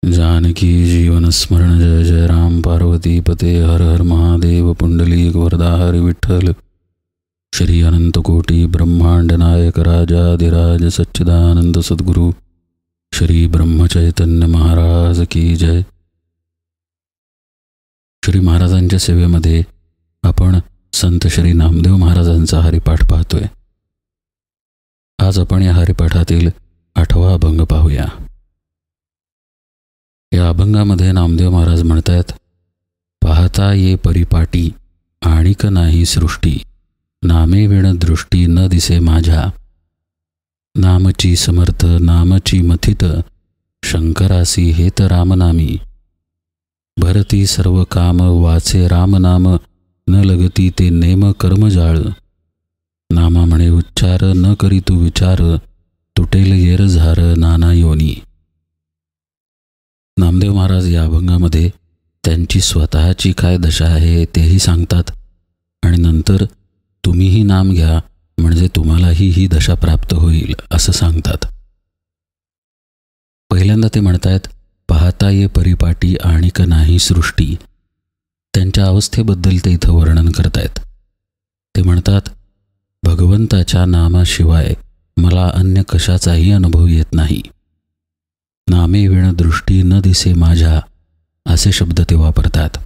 जानकी जीवन स्मरण जय जय राम पार्वती पते हर हर महादेव पुंडलिक वरदा हरि विठ्ठल श्री अनंत कोटी ब्रह्मांड नायक राजाधिराज सच्चिदानंद सद्गुरु श्री ब्रह्मचैतन्य महाराज की जय। श्री महाराजांच्या सेवेमध्ये आपण संत श्री नामदेव महाराजांचा हरिपाठ पाहतोय। आज आपण या हरिपाठातील 8वा अभंग पाहूया। या अभंगामध्ये नामदेव महाराज म्हणतात, पाहता ये परिपाटी आणिक नाही सृष्टी, नामे विण दृष्टी न दिसे माझ्या, नामची समर्थ नामची मथित, शंकरासी हेत रामनामी, भरती सर्व काम वाचे रामनाम, न लगती ते नेम कर्मजाळ, नामा म्हणे उच्चार न करी तू विचार, तुटेल येर झार नाना योनी। नामदेव महाराज या अभंगामध्ये त्यांची स्वतःची काय दशा आहे तेही सांगतात आणि नंतर तुम्हीही नाम घ्या म्हणजे तुम्हालाही ही दशा प्राप्त होईल असं सांगतात। पहिल्यांदा ते म्हणतात, पाहता ये परिपाटी आणिक नाही सृष्टी। त्यांच्या अवस्थेबद्दल ते इथं वर्णन करतायत। ते म्हणतात, भगवंताच्या नामाशिवाय मला अन्य कशाचाही अनुभव येत नाही। नामे विण दृष्टी न दिसे माझ्या असे शब्द ते वापरतात।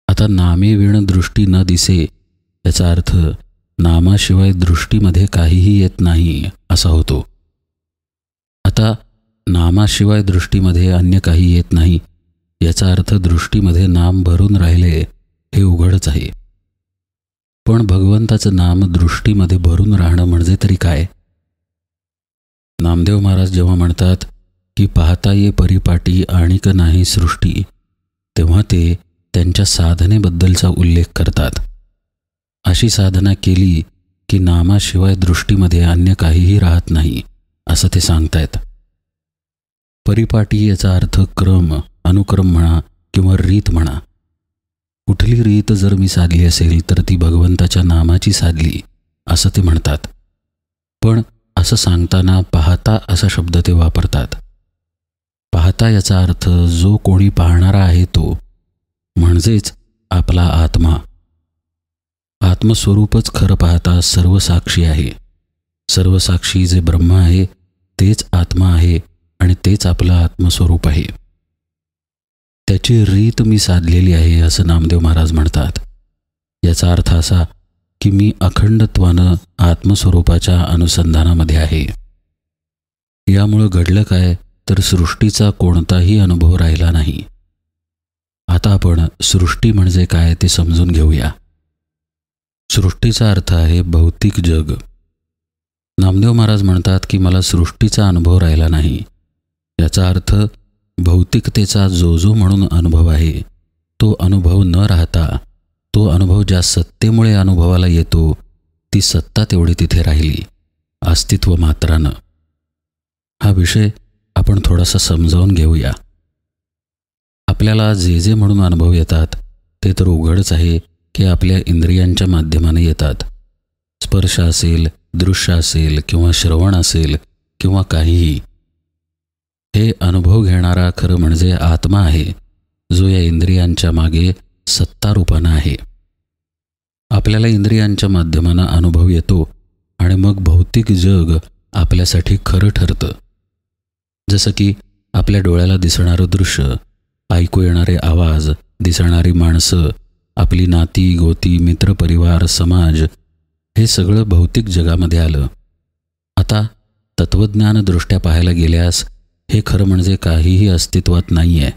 आता नामे विण दृष्टी न दिसे याचा अर्थ नामाशिवाय दृष्टीमध्ये काहीही येत नाही असा होतो। आता नामाशिवाय दृष्टीमध्ये अन्य काही येत नाही याचा अर्थ दृष्टीमध्ये नाम भरून राहिले हे उघडच आहे। पण भगवंताचं नाम दृष्टीमध्ये भरून राहणं म्हणजे तरी काय? नामदेव महाराज जेव्हा म्हणतात की पाहता ये परिपाटी आणिक नाही सृष्टी, तेव्हा ते त्यांच्या साधनेबद्दलचा उल्लेख करतात। अशी साधना केली की नामाशिवाय दृष्टीमध्ये अन्य काहीही राहत नाही असं ते सांगतायत। परिपाटी याचा अर्थ क्रम, अनुक्रम म्हणा किंवा रीत म्हणा। कुठली रीत जर मी साधली असेल तर ती भगवंताच्या नामाची साधली असं ते म्हणतात। पण असं सांगताना पाहता असा शब्द ते वापरतात। पाहता याचा अर्थ जो कोणी पाहणारा आहे तो, म्हणजेच आपला आत्मा। आत्मस्वरूपच खरं पाहता सर्व साक्षी आहे। सर्व साक्षी जे ब्रह्म आहे तेच आत्मा आहे आणि तेच आपलं आत्मस्वरूप आहे। त्याची रीत मी साधलेली आहे असं नामदेव महाराज म्हणतात। याचा अर्थ असा की मी अखंडत्वानं आत्मस्वरूपाच्या अनुसंधानामध्ये आहे। यामुळं घडलं काय तर सृष्टीचा कोणताही अनुभव राहिला नाही। आता आपण सृष्टी म्हणजे काय ते समजून घेऊया। सृष्टीचा अर्थ आहे भौतिक जग। नामदेव महाराज म्हणतात की मला सृष्टीचा अनुभव राहिला नाही। याचा अर्थ भौतिकतेचा जो म्हणून अनुभव आहे तो अनुभव न राहता, तो अनुभव ज्या सत्तेमुळे अनुभवाला येतो ती सत्ता तेवढी तिथे राहिली, अस्तित्व मात्रानं। हा विषय आपण थोडासा समजावून घेऊया। आपल्याला जे म्हणून अनुभव येतात ते तर उघडच आहे की आपल्या इंद्रियांच्या माध्यमाने येतात। स्पर्श असेल, दृश्य असेल किंवा श्रवण असेल किंवा काहीही। हे अनुभव घेणारा खरं म्हणजे आत्मा आहे जो या इंद्रियांच्या मागे सत्तारूपानं आहे। आपल्याला इंद्रियांच्या माध्यमानं अनुभव येतो आणि मग भौतिक जग आपल्यासाठी खरं ठरतं। जसं की आपल्या डोळ्याला दिसणारं दृश्य, ऐकू येणारे आवाज, दिसणारी माणसं, आपली नाती गोती, मित्रपरिवार, समाज, हे सगळं भौतिक जगामध्ये आलं। आता तत्त्वज्ञानदृष्ट्या पाहायला गेल्यास हे खरं म्हणजे काहीही अस्तित्वात नाही आहे।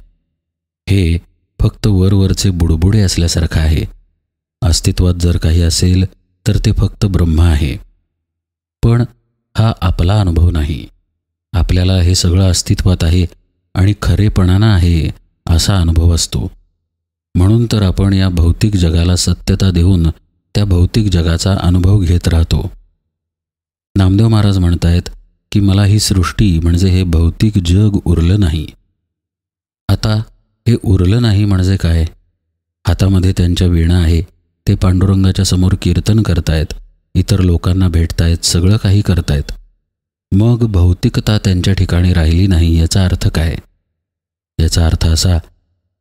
हे फक्त वरवरचे बुडबुडे असल्यासारखं आहे। अस्तित्वात जर काही असेल तर ते फक्त ब्रह्म आहे। पण हा आपला अनुभव नाही। आपल्याला हे सगळं अस्तित्वात आहे आणि खरेपणानं आहे असा अनुभव असतो। म्हणून तर आपण या भौतिक जगाला सत्यता देऊन त्या भौतिक जगाचा अनुभव घेत राहतो। नामदेव महाराज म्हणतायत की मला ही सृष्टी म्हणजे हे भौतिक जग उरलं नाही। आता हे उरलं नाही म्हणजे काय? हातामध्ये त्यांच्या वीणा आहे, ते पांडुरंगाच्या समोर कीर्तन करतायत, इतर लोकांना भेटतायत, सगळं काही करतायत। मग भौतिकता त्यांच्या ठिकाणी राहिली नाही याचा अर्थ काय? याचा अर्थ असा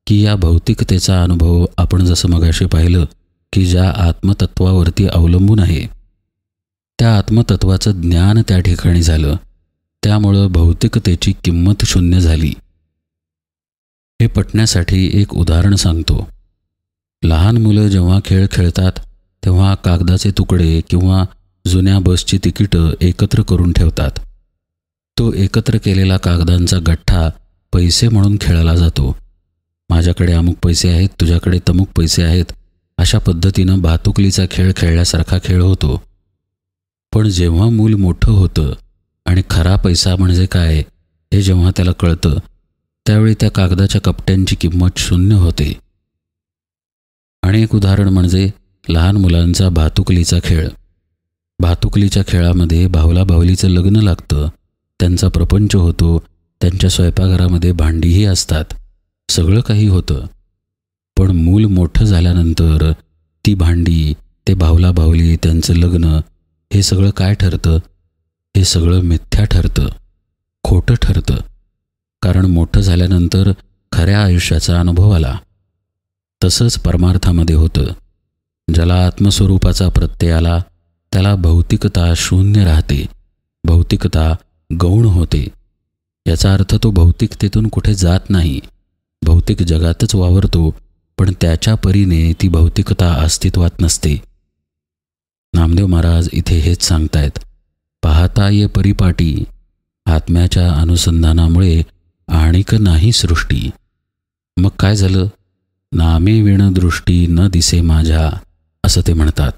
की या भौतिकतेचा अनुभव आपण जसं मगाशी पाहिलं की ज्या आत्मतत्वावरती अवलंबून आहे त्या आत्मतत्वाचं ज्ञान त्या ठिकाणी झालं, त्यामुळं भौतिकतेची किंमत शून्य झाली. हे पटण्यासाठी एक उदाहरण सांगतो. लहान मुलं जेव्हा खेळ खेळतात तेव्हा कागदाचे तुकडे किंवा जुन्या बसची तिकीटं एकत्र करून ठेवतात. तो एकत्र केलेला कागदांचा गठ्ठा पैसे म्हणून खेळला जातो. माझ्याकडे अमुक पैसे आहेत, तुझ्याकडे तमुक पैसे आहेत, अशा पद्धतीनं भातुकलीचा खेळ खेळल्यासारखा खेळ होतो. पण जेव्हा मूल मोठं होतं आणि खरा पैसा म्हणजे काय हे जेव्हा त्याला कळतं त्यावेळी त्या कागदाच्या कपट्यांची किंमत शून्य होते. आणि एक उदाहरण म्हणजे लहान मुलांचा भातुकलीचा खेळ. भातुकलीच्या खेळामध्ये भावला भावलीचं लग्न लागतं, त्यांचा प्रपंच होतो, त्यांच्या स्वयंपाकघरामध्ये भांडीही असतात, सगळं काही होतं. पण मूल मोठं झाल्यानंतर ती भांडी, ते भावला भावली, त्यांचं लग्न हे सगळं काय ठरतं? हे सगळं मिथ्या ठरतं, खोटं ठरतं. कारण मोठं झाल्यानंतर खऱ्या आयुष्याचा अनुभव आला. तसंच परमार्थामध्ये होतं. ज्याला आत्मस्वरूपाचा प्रत्यय आला त्याला भौतिकता शून्य राहते, भौतिकता गौण होते. याचा अर्थ तो भौतिकतेतून कुठे जात नाही, भौतिक जगातच वावरतो, पण त्याच्या परीने ती भौतिकता अस्तित्वात नसते. नामदेव महाराज इथे हेच सांगतायत, पाहता ये परिपाटी, आत्म्याच्या अनुसंधानामुळे आणिक नाही सृष्टी. मग काय झालं? नामे विण दृष्टी न दिसे माझ्या, असं ते म्हणतात.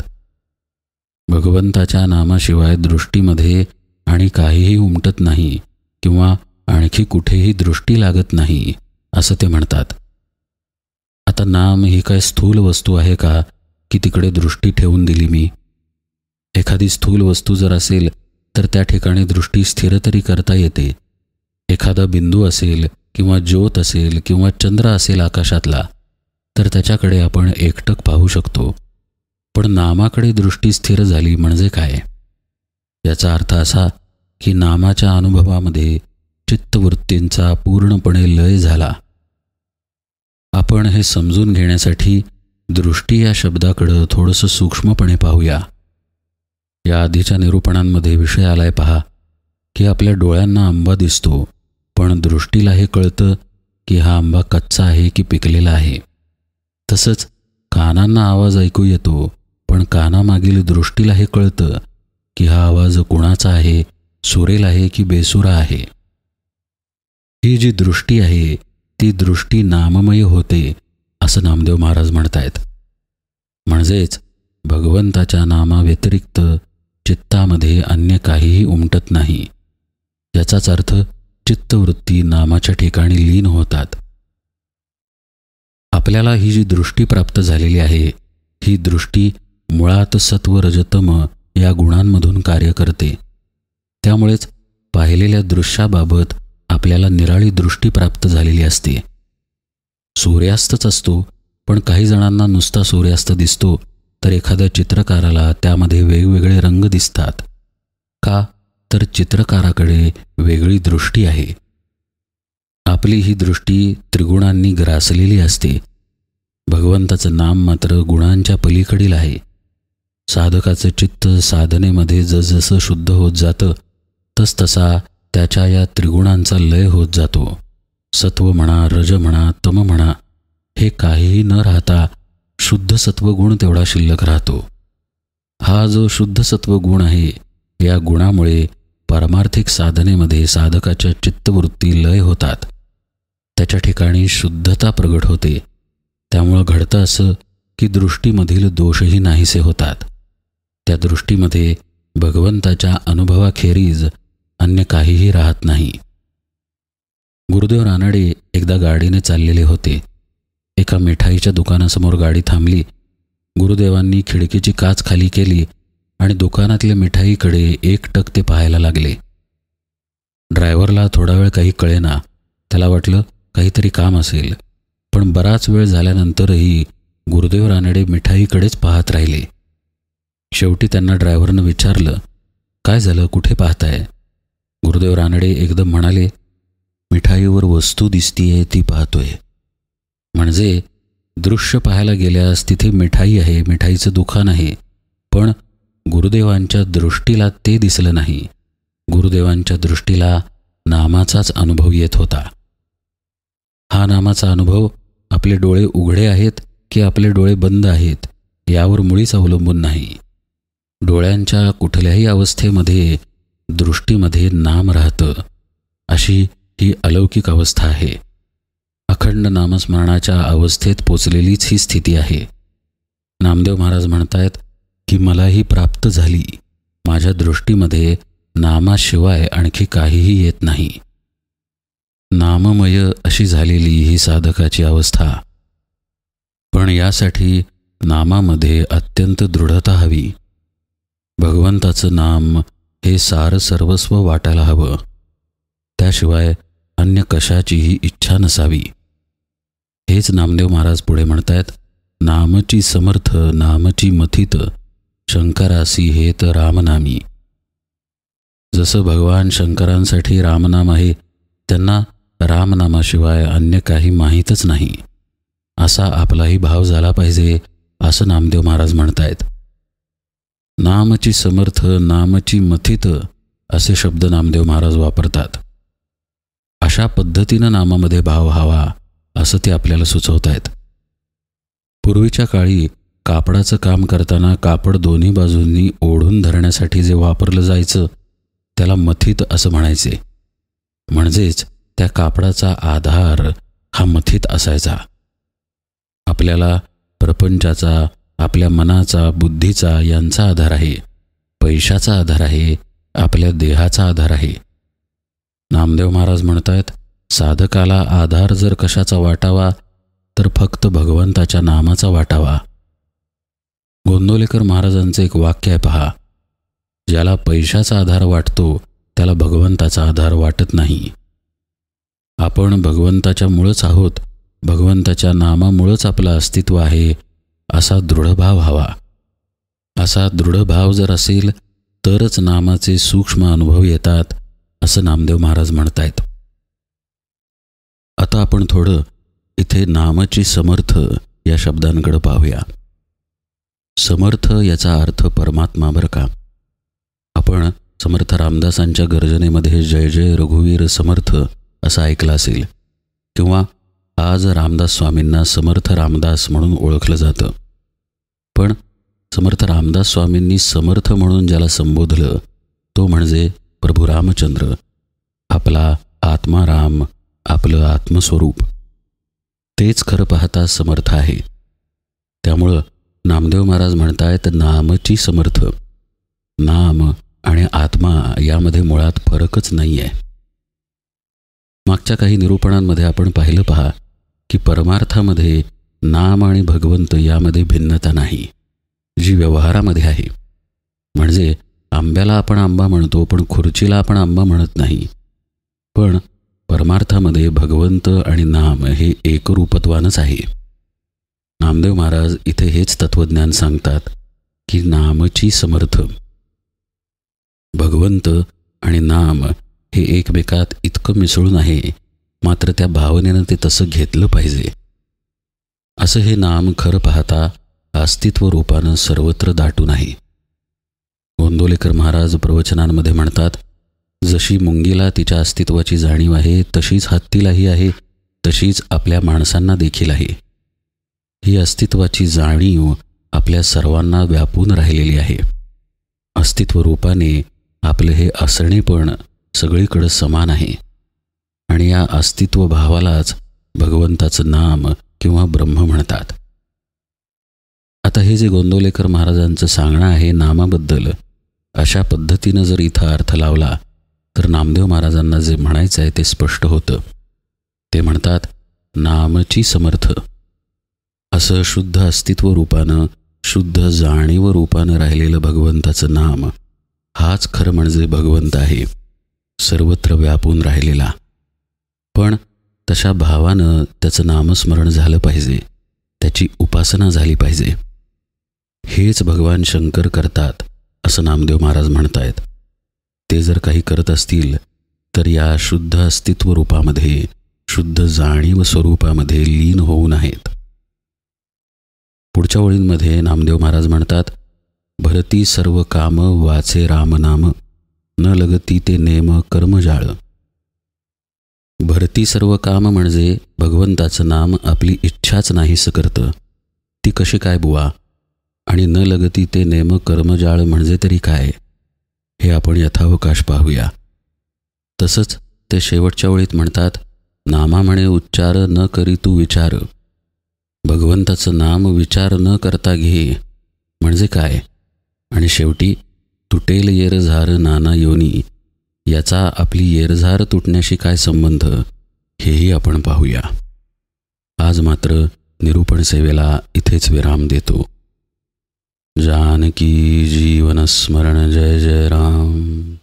भगवंताच्या नामाशिवाय दृष्टीमध्ये आणि काहीही उमटत नाही किंवा आणखी कुठेही दृष्टी लागत नाही, असं ते म्हणतात. आता नाम ही काय स्थूल वस्तू आहे का की तिकडे दृष्टी ठेवून दिली मी? एखादी स्थूल वस्तू जर असेल तर त्या ठिकाणी दृष्टी स्थिर तरी करता येते. एखादा बिंदू असेल किंवा ज्योत असेल किंवा चंद्र असेल आकाशातला तर त्याच्याकडे आपण एकटक पाहू शकतो. पण नामाकडे दृष्टी स्थिर झाली म्हणजे काय? याचा अर्थ असा की नामाच्या अनुभवामध्ये चित्तवृत्तींचा पूर्णपणे लय झाला. आपण हे समजून घेण्यासाठी दृष्टी या शब्दाकडं थोडंसं सूक्ष्मपणे पाहूया. या आधीच्या निरूपणांमध्ये विषय आलाय पहा की आपल्या डोळ्यांना आंबा दिसतो, पण दृष्टीला हे कळतं की हा आंबा कच्चा आहे की पिकलेला आहे. तसंच कानांना आवाज ऐकू येतो, पण कानामागील दृष्टीला हे कळतं की हा आवाज कुणाचा आहे, सुरेल आहे की बेसुरा आहे. ही जी दृष्टी आहे ती दृष्टी नाममय होते, असं नामदेव महाराज म्हणतायत. म्हणजेच भगवंताच्या नामाव्यतिरिक्त चित्तामध्ये अन्य काहीही उमटत नाही. याचाच अर्थ चित्तवृत्ती नामाच्या ठिकाणी लीन होतात. आपल्याला ही जी दृष्टी प्राप्त झालेली आहे ही दृष्टी मुळात सत्व रजतम या गुणांमधून कार्य करते. त्यामुळेच पाहिलेल्या दृश्याबाबत आपल्याला निराळी दृष्टी प्राप्त झालेली असते. सूर्यास्तच असतो, पण काही जणांना नुसता सूर्यास्त दिसतो तर एखाद्या चित्रकाराला त्यामध्ये वेगवेगळे रंग दिसतात. का? तर चित्रकाराकडे वेगळी दृष्टी आहे. आपली ही दृष्टी त्रिगुणांनी ग्रासलेली असते. भगवंताचं नाम मात्र गुणांच्या पलीकडील आहे. साधकाचं चित्त साधनेमध्ये जसजसं शुद्ध होत जातं तसतसा त्याच्या या त्रिगुणांचा लय होत जातो. सत्व म्हणा, रज म्हणा, तम म्हणा, हे काहीही न राहता शुद्ध सत्वगुण तेवढा शिल्लक राहतो. हा जो शुद्ध सत्वगुण आहे या गुणामुळे पारमार्थिक साधनेमध्ये साधकाच्या चित्तवृत्ती लय होतात. त्याच्या ठिकाणी शुद्धता प्रगट होते. त्यामुळं घडतं असं की दृष्टीमधील दोषही नाहीसे होतात. त्या दृष्टीमध्ये भगवंताच्या अनुभवाखेरीज अन्य काहीही राहत नाही. गुरुदेव रानडे एकदा गाडीने चाललेले होते. एका मिठाईच्या दुकानासमोर गाडी थांबली. गुरुदेवांनी खिडकीची काच खाली केली आणि दुकानातल्या मिठाईकडे एकटक ते पाहायला लागले. ड्रायव्हरला थोडा वेळ काही कळेना. त्याला वाटलं काहीतरी काम असेल, पण बराच वेळ झाल्यानंतरही गुरुदेव रानडे मिठाईकडेच पाहत राहिले. शेवटी त्यांना ड्रायव्हरनं विचारलं, काय झालं, कुठे पाहताय? गुरुदेव रानडे एकदम म्हणाले, मिठाईवर वस्तू दिसतीये ती पाहतोय. म्हणजे दृश्य पाहायला गेल्यास तिथे मिठाई आहे, मिठाईचं दुकान आहे, पण गुरुदेवांच्या दृष्टीला ते दिसलं नाही. गुरुदेवांच्या दृष्टीला नामाचाच अनुभव येत होता. हा नामाचा अनुभव आपले डोळे उघडे आहेत की आपले डोळे बंद आहेत यावर मुळीच अवलंबून नाही. डोळ्यांच्या कुठल्याही अवस्थेमध्ये दृष्टीमध्ये नाम राहतं, अशी ही अलौकिक अवस्था आहे. अखंड नामस्मरणाच्या अवस्थेत पोचलेलीच ही स्थिती आहे. नामदेव महाराज म्हणतायत की मलाही प्राप्त झाली. माझ्या दृष्टीमध्ये नामाशिवाय आणखी काहीही येत नाही. नाममय अशी झालेली ही साधकाची अवस्था. पण यासाठी नामामध्ये अत्यंत दृढता हवी. भगवंताचं नाम हे सार सर्वस्व वाटायला हवं. त्याशिवाय अन्य कशाचीही इच्छा नसावी. हेच नामदेव महाराज पुढे म्हणतायत, नामची समर्थ नामची मथित शंकरासी हेत रामनामी. जसं भगवान शंकरांसाठी रामनाम आहे, त्यांना रामनामाशिवाय अन्य काही माहीतच नाही, असा आपलाही भाव झाला पाहिजे, असं नामदेव महाराज म्हणतायत. नामची समर्थ नामची मथित असे शब्द नामदेव महाराज वापरतात. अशा पद्धतीनं नामामध्ये भाव व्हावा असं ते आपल्याला सुचवत आहेत. पूर्वीच्या काळी कापडाचं काम करताना कापड दोन्ही बाजूंनी ओढून धरण्यासाठी जे वापरलं जायचं त्याला मथित असं म्हणायचे. म्हणजेच त्या कापडाचा आधार हा मथित असायचा. आपल्याला प्रपंचाचा, आपल्या मनाचा, बुद्धीचा यांचा आधार आहे, पैशाचा आधार आहे, आपल्या देहाचा आधार आहे. नामदेव महाराज म्हणतायत, साधकाला आधार जर कशाचा वाटावा तर फक्त भगवंताच्या नामाचा वाटावा. गोंदवलेकर महाराजांचं एक वाक्य आहे पहा, ज्याला पैशाचा आधार वाटतो त्याला भगवंताचा आधार वाटत नाही. आपण भगवंताच्या मुळंच आहोत, भगवंताच्या नामामुळंच आपलं अस्तित्व आहे, असा दृढभाव हवा. असा दृढभाव जर असेल तरच नामाचे सूक्ष्म अनुभव येतात, असं नामदेव महाराज म्हणतायत. आता आपण थोडं इथे नामाची समर्थ या शब्दांकडे पाहूया. समर्थ याचा अर्थ परमात्मा बरं का. आपण समर्थ रामदासांच्या गर्जनेमध्ये जय जय रघुवीर समर्थ असं ऐकलं असेल, किंवा आज रामदास स्वामींना समर्थ रामदास म्हणून ओळखलं जातं. पण समर्थ रामदास स्वामींनी समर्थ म्हणून ज्याला संबोधलं तो म्हणजे प्रभू रामचंद्र, आपला आत्माराम, आपलं आत्मस्वरूप. तेच खरं पाहता समर्थ आहे. त्यामुळं नामदेव महाराज म्हणतायत, नामची समर्थ. नाम आणि आत्मा यामध्ये मुळात फरकच नाही आहे. मागच्या काही निरूपणांमध्ये आपण पाहिलं पहा की परमार्थामध्ये नाम आणि भगवंत यामध्ये भिन्नता नाही, जी व्यवहारामध्ये आहे. म्हणजे आंब्याला आपण आंबा म्हणतो, पण खुर्चीला आपण आंबा म्हणत नाही. पण परमार्थामध्ये भगवंत आणि नाम हे एकरूपत्वानंच आहे. नामदेव महाराज इथे हेच तत्वज्ञान सांगतात की नामची समर्थ. भगवंत आणि नाम हे एकमेकात इतकं मिसळून आहे, मात्र त्या भावनेनं ते तसं घेतलं पाहिजे. असं हे नाम खरं पाहता अस्तित्व रूपानं सर्वत्र दाटून आहे. गोंदवलेकर महाराज प्रवचनांमध्ये म्हणतात, जशी मुंगीला तिच्या अस्तित्वाची जाणीव आहे तशीच हत्तीलाही आहे, तशीच आपल्या माणसांना देखील आहे. ही अस्तित्वाची जाणीव आपल्या सर्वांना व्यापून राहिलेली आहे. अस्तित्व रूपाने आपले हे असणेपण सगळीकडे समान आहे आणि या अस्तित्व भावालाच भगवंताचं नाम किंवा ब्रह्म म्हणतात. आता हे जे गोंदवलेकर महाराजांचं सांगणं आहे नामाबद्दल, अशा पद्धतीनं जर इथं अर्थ लावला तर नामदेव महाराजांना जे म्हणायचं आहे ते स्पष्ट होतं. ते म्हणतात, नामची समर्थ. असं शुद्ध अस्तित्व रूपानं, शुद्ध जाणीव रूपानं राहिलेलं भगवंताचं नाम हाच खरं म्हणजे भगवंत आहे, सर्वत्र व्यापून राहिलेला. पण तशा भावानं त्याचं नामस्मरण झालं पाहिजे, त्याची उपासना झाली पाहिजे. हेच भगवान शंकर करतात असं नामदेव महाराज म्हणतायत. ते जर काही करत असतील तर या शुद्ध अस्तित्व रूपामध्ये, शुद्ध जाणीव स्वरूपामध्ये लीन होऊन आहेत. पुढच्या ओळींमध्ये नामदेव महाराज म्हणतात, भरती सर्व काम वाचे रामनाम, न लगती ते नेम कर्मजाळ. भरती सर्व काम म्हणजे भगवंताचं नाम आपली इच्छाच नाहीसं करतं. ती कशी काय बुवा? आणि न लगती ते नेम कर्मजाळ म्हणजे तरी काय, हे आपण यथावकाश पाहूया. तसंच ते शेवटच्या ओळीत म्हणतात, नामा म्हणे उच्चार न करी तू विचार. भगवंताचं नाम विचार न करता घे म्हणजे काय? आणि शेवटी तुटेल येरझार नाना योनी, याचा आपली येरझार तुटण्याशी काय संबंध, हेही आपण पाहूया. आज मात्र निरूपण सेवेला इथेच विराम देतो. जानकी जीवन स्मरण. जय जय राम.